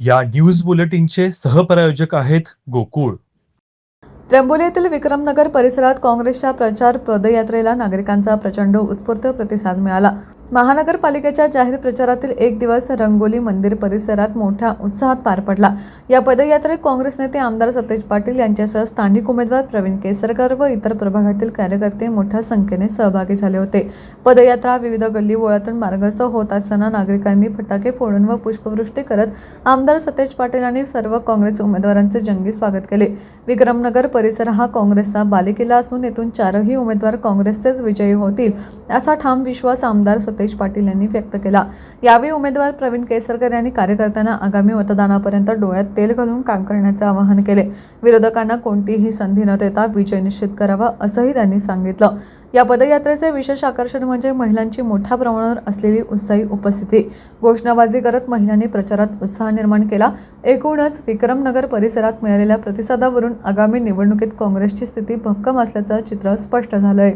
या न्यूज बुलेटिनचे सहप्रायोजक आहेत गोकुळ. त्र्यंबोली येथील विक्रमनगर परिसरात काँग्रेसच्या प्रचार पदयात्रेला नागरिकांचा प्रचंड उत्स्फूर्त प्रतिसाद मिळाला. महानगरपालिकेच्या जाहीर प्रचारातील एक दिवस रंगोली मंदिर परिसरात मोठ्या उत्साहात पार पडला. या पदयात्रेत काँग्रेस नेते आमदार सतेज पाटील यांच्यासह स्थानिक उमेदवार प्रवीण केसरकर व इतर प्रभागातील कार्यकर्ते मोठ्या संख्येने सहभागी झाले होते. पदयात्रा विविध गल्ली बोळातून मार्गस्थ होत असताना नागरिकांनी फटाके फोडून व पुष्पवृष्टी करत आमदार सतेज पाटील यांनी सर्व काँग्रेस उमेदवारांचे जंगी स्वागत केले. विक्रमनगर परिसर हा काँग्रेसचा बालेकिल्ला असून येथून चारही उमेदवार काँग्रेसचेच विजयी होतील असा ठाम विश्वास आमदार सतेज पाटील यांनी व्यक्त केला. यावेळी उमेदवार प्रवीण केसरकर यांनी कार्यकर्त्यांना आगामी मतदानापर्यंत डोळ्यात तेल घालून काम करण्याचे आवाहन केले. विरोधकांना कोणतीही संधी न देता विजय निश्चित करावा असंही त्यांनी सांगितलं. या पदयात्रेचे विशेष आकर्षण म्हणजे महिलांची मोठ्या प्रमाणावर असलेली उत्साही उपस्थिती. घोषणाबाजी करत महिलांनी प्रचारात उत्साह निर्माण केला. एकूणच विक्रमनगर परिसरात मिळालेल्या प्रतिसादावरून आगामी निवडणुकीत काँग्रेसची स्थिती भक्कम असल्याचं चित्र स्पष्ट झालंय.